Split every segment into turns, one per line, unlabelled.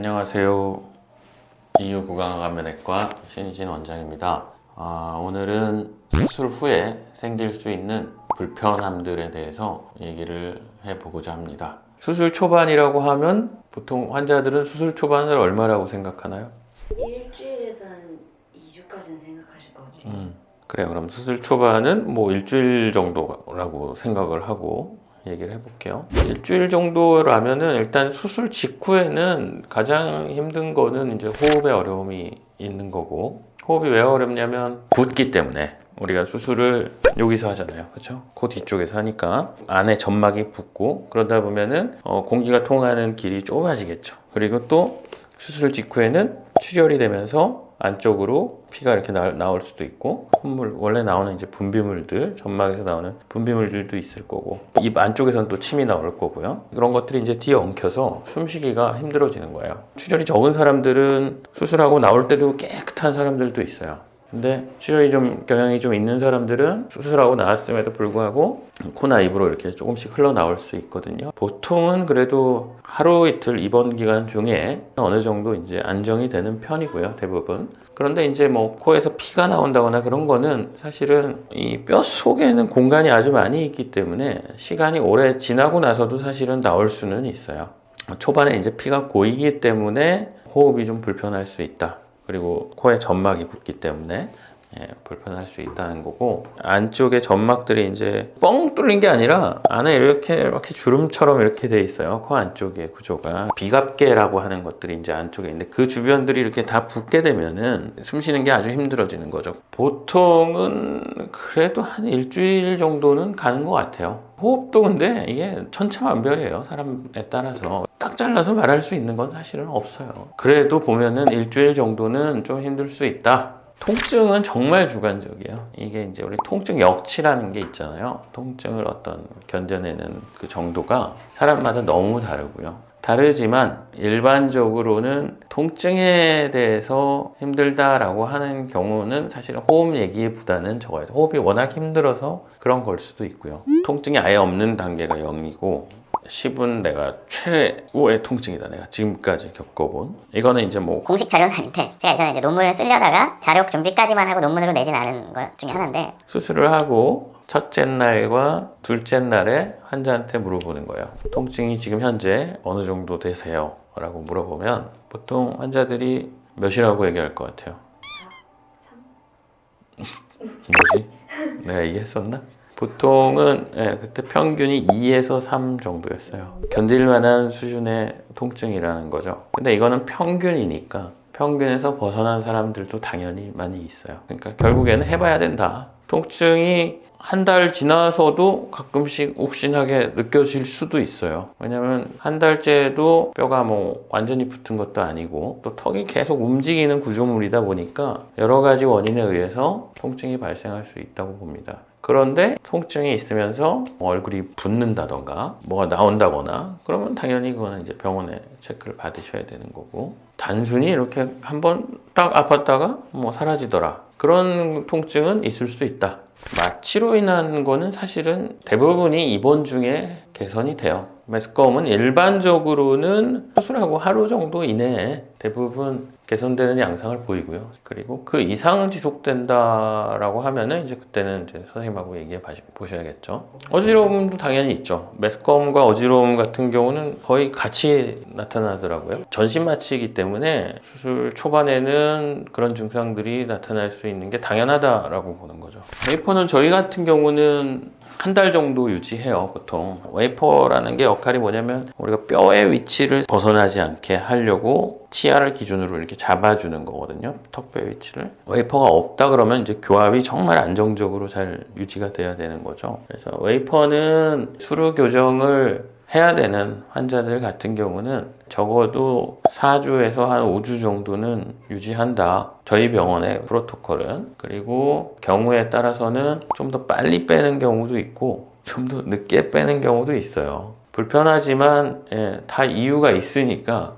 안녕하세요. 이유 구강암면외과 신희진 원장입니다. 오늘은 수술 후에 생길 수 있는 불편함들에 대해서 얘기를 해보고자 합니다. 수술 초반이라고 하면 보통 환자들은 수술 초반을 얼마라고 생각하나요?
일주일에서 한 2주까지는 생각하실 거거든요.
그래요. 그럼 수술 초반은 뭐 일주일 정도라고 생각을 하고 얘기를 해볼게요. 일주일 정도라면은 일단 수술 직후에는 가장 힘든 거는 이제 호흡에 어려움이 있는 거고, 호흡이 왜 어렵냐면 붓기 때문에. 우리가 수술을 여기서 하잖아요, 그렇죠? 코 뒤쪽에서 하니까 안에 점막이 붓고, 그러다 보면은 공기가 통하는 길이 좁아지겠죠. 그리고 또 수술 직후에는 출혈이 되면서 안쪽으로 피가 이렇게 나올 수도 있고, 콧물, 원래 나오는 이제 분비물들, 점막에서 나오는 분비물들도 있을 거고, 입 안쪽에서는 또 침이 나올 거고요. 그런 것들이 이제 뒤에 엉켜서 숨쉬기가 힘들어지는 거예요. 출혈이 적은 사람들은 수술하고 나올 때도 깨끗한 사람들도 있어요. 근데 출혈이 좀 경향이 좀 있는 사람들은 수술하고 나왔음에도 불구하고 코나 입으로 이렇게 조금씩 흘러나올 수 있거든요. 보통은 그래도 하루 이틀 입원 기간 중에 어느 정도 이제 안정이 되는 편이고요, 대부분. 그런데 이제 뭐 코에서 피가 나온다거나 그런 거는 사실은 이 뼈 속에는 공간이 아주 많이 있기 때문에 시간이 오래 지나고 나서도 사실은 나올 수는 있어요. 초반에 이제 피가 고이기 때문에 호흡이 좀 불편할 수 있다. 그리고 코에 점막이 붙기 때문에 불편할 수 있다는 거고, 안쪽에 점막들이 이제 뻥 뚫린 게 아니라 안에 이렇게 주름처럼 이렇게 돼 있어요. 코 안쪽에 구조가 비갑계라고 하는 것들이 이제 안쪽에 있는데, 그 주변들이 이렇게 다 붓게 되면은 숨 쉬는 게 아주 힘들어지는 거죠. 보통은 그래도 한 일주일 정도는 가는 것 같아요. 호흡도 근데 이게 천차만별이에요. 사람에 따라서 딱 잘라서 말할 수 있는 건 사실은 없어요. 그래도 보면은 일주일 정도는 좀 힘들 수 있다. 통증은 정말 주관적이에요. 이게 이제 우리 통증 역치라는 게 있잖아요. 통증을 어떤 견뎌내는 그 정도가 사람마다 너무 다르고요. 다르지만 일반적으로는 통증에 대해서 힘들다라고 하는 경우는 사실은 호흡 얘기보다는 적어요. 호흡이 워낙 힘들어서 그런 걸 수도 있고요. 통증이 아예 없는 단계가 0이고 10은 내가 최고의 통증이다, 내가 지금까지 겪어본. 이거는 이제 뭐
공식 자료는 아닌데, 제가 예전에 이제 논문을 쓰려다가 자료 준비까지만 하고 논문으로 내진 않은 것 중에 하나인데,
수술을 하고 첫째 날과 둘째 날에 환자한테 물어보는 거예요. 통증이 지금 현재 어느 정도 되세요? 라고 물어보면 보통 환자들이 몇이라고 얘기할 것 같아요? 뭐지? 내가 얘기했었나? 보통은 그때 평균이 2에서 3 정도였어요. 견딜 만한 수준의 통증이라는 거죠. 근데 이거는 평균이니까 평균에서 벗어난 사람들도 당연히 많이 있어요. 그러니까 결국에는 해봐야 된다. 통증이 한 달 지나서도 가끔씩 욱신하게 느껴질 수도 있어요. 왜냐면 한 달째도 뼈가 뭐 완전히 붙은 것도 아니고 또 턱이 계속 움직이는 구조물이다 보니까 여러 가지 원인에 의해서 통증이 발생할 수 있다고 봅니다. 그런데 통증이 있으면서 얼굴이 붓는다던가 뭐가 나온다거나 그러면 당연히 그거는 이제 병원에 체크를 받으셔야 되는 거고, 단순히 이렇게 한번 딱 아팠다가 뭐 사라지더라, 그런 통증은 있을 수 있다. 마취로 인한 거는 사실은 대부분이 입원 중에 개선이 돼요. 메스꺼움은 일반적으로는 수술하고 하루 정도 이내에 대부분 개선되는 양상을 보이고요. 그리고 그 이상 지속된다라고 하면은 이제 그때는 이제 선생님하고 얘기해 보셔야겠죠. 어지러움도 당연히 있죠. 메스꺼움과 어지러움 같은 경우는 거의 같이 나타나더라고요. 전신 마취이기 때문에 수술 초반에는 그런 증상들이 나타날 수 있는 게 당연하다라고 보는 거죠. 웨이퍼는 저희 같은 경우는 한 달 정도 유지해요, 보통. 웨이퍼라는 게 역할이 뭐냐면 우리가 뼈의 위치를 벗어나지 않게 하려고 치아를 기준으로 이렇게 잡아주는 거거든요, 턱뼈의 위치를. 웨이퍼가 없다 그러면 이제 교합이 정말 안정적으로 잘 유지가 돼야 되는 거죠. 그래서 웨이퍼는 수루 교정을 해야 되는 환자들 같은 경우는 적어도 4주에서 한 5주 정도는 유지한다, 저희 병원의 프로토콜은. 그리고 경우에 따라서는 좀 더 빨리 빼는 경우도 있고 좀 더 늦게 빼는 경우도 있어요. 불편하지만 다 이유가 있으니까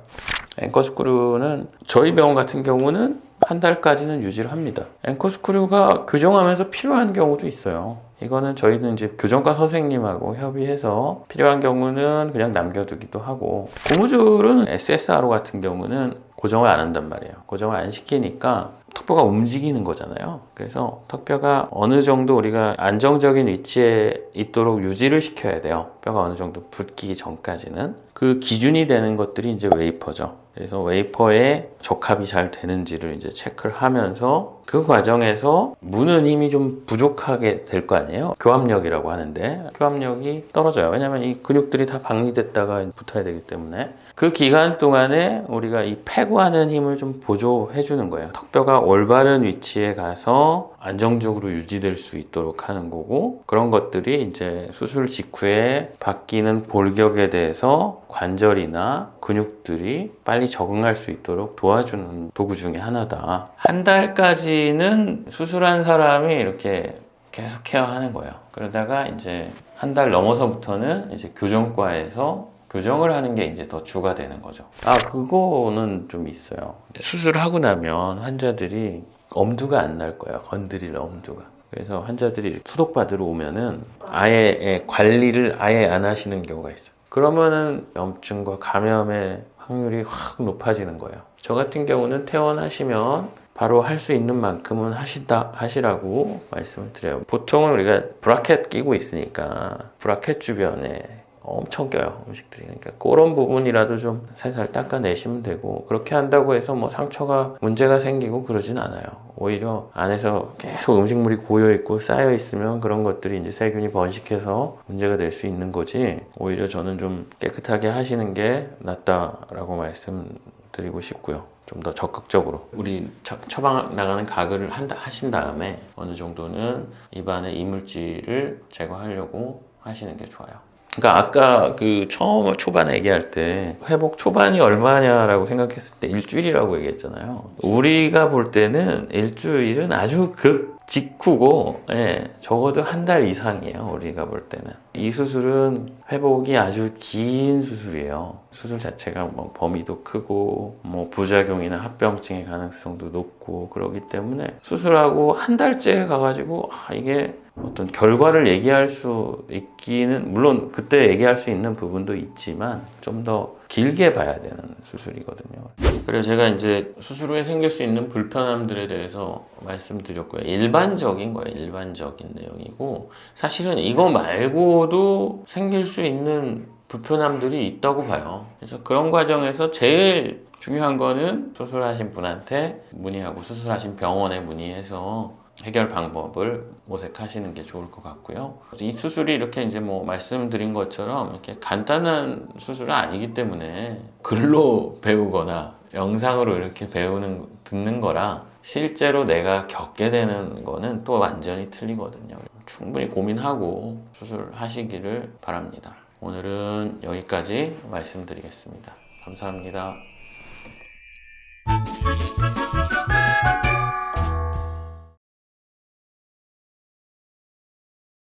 앵커 스크류는 저희 병원 같은 경우는 한 달까지는 유지를 합니다. 앵커 스크류가 교정하면서 필요한 경우도 있어요. 이거는 저희는 이제 교정과 선생님하고 협의해서 필요한 경우는 그냥 남겨두기도 하고, 고무줄은 SSRO 같은 경우는 고정을 안 한단 말이에요. 고정을 안 시키니까 턱뼈가 움직이는 거잖아요. 그래서 턱뼈가 어느 정도 우리가 안정적인 위치에 있도록 유지를 시켜야 돼요. 뼈가 어느 정도 붙기 전까지는. 그 기준이 되는 것들이 이제 웨이퍼죠. 그래서 웨이퍼에 적합이 잘 되는지를 이제 체크를 하면서 그 과정에서 무는 힘이 좀 부족하게 될 거 아니에요. 교합력이라고 하는데 교합력이 떨어져요. 왜냐하면 이 근육들이 다 박리됐다가 붙어야 되기 때문에 그 기간 동안에 우리가 이 패구하는 힘을 좀 보조해 주는 거예요. 턱뼈가 올바른 위치에 가서 안정적으로 유지될 수 있도록 하는 거고, 그런 것들이 이제 수술 직후에 바뀌는 볼격에 대해서 관절이나 근육들이 빨리 적응할 수 있도록 도와주는 도구 중에 하나다. 한 달까지는 수술한 사람이 이렇게 계속 케어하는 거예요. 그러다가 이제 한 달 넘어서부터는 이제 교정과에서 교정을 하는 게 이제 더 주가 되는 거죠. 그거는 좀 있어요. 수술하고 나면 환자들이 엄두가 안 날 거예요. 건드릴 엄두가. 그래서 환자들이 소독받으러 오면은 아예 관리를 아예 안 하시는 경우가 있어요. 그러면은 염증과 감염의 확률이 확 높아지는 거예요. 저 같은 경우는 퇴원하시면 바로 할 수 있는 만큼은 하시라고 말씀을 드려요. 보통은 우리가 브라켓 끼고 있으니까 브라켓 주변에 엄청 껴요, 음식들이. 그러니까 그런 부분이라도 좀 살살 닦아내시면 되고, 그렇게 한다고 해서 뭐 상처가 문제가 생기고 그러진 않아요. 오히려 안에서 계속 음식물이 고여있고 쌓여있으면 그런 것들이 이제 세균이 번식해서 문제가 될 수 있는 거지, 오히려 저는 좀 깨끗하게 하시는 게 낫다라고 말씀드리고 싶고요. 좀 더 적극적으로 우리 처방 나가는 가글을 하신 다음에 어느 정도는 입안에 이물질을 제거하려고 하시는 게 좋아요. 그러니까 아까 그 처음 초반에 얘기할 때 회복 초반이 얼마냐라고 생각했을 때 일주일이라고 얘기했잖아요. 우리가 볼 때는 일주일은 아주 직후고, 적어도 한 달 이상이에요. 우리가 볼 때는. 이 수술은 회복이 아주 긴 수술이에요. 수술 자체가 뭐 범위도 크고 뭐 부작용이나 합병증의 가능성도 높고 그러기 때문에 수술하고 한 달째 가가지고 이게 어떤 결과를 얘기할 수 있기는, 물론 그때 얘기할 수 있는 부분도 있지만 좀 더 길게 봐야 되는 수술이거든요. 그래서 제가 이제 수술 후에 생길 수 있는 불편함들에 대해서 말씀드렸고요. 일반적인 거예요. 일반적인 내용이고, 사실은 이거 말고도 생길 수 있는 불편함들이 있다고 봐요. 그래서 그런 과정에서 제일 중요한 거는 수술하신 분한테 문의하고 수술하신 병원에 문의해서 해결 방법을 모색하시는 게 좋을 것 같고요. 이 수술이 이렇게 이제 뭐 말씀드린 것처럼 이렇게 간단한 수술은 아니기 때문에 글로 배우거나 영상으로 이렇게 듣는 거랑 실제로 내가 겪게 되는 거는 또 완전히 틀리거든요. 충분히 고민하고 수술하시기를 바랍니다. 오늘은 여기까지 말씀드리겠습니다. 감사합니다.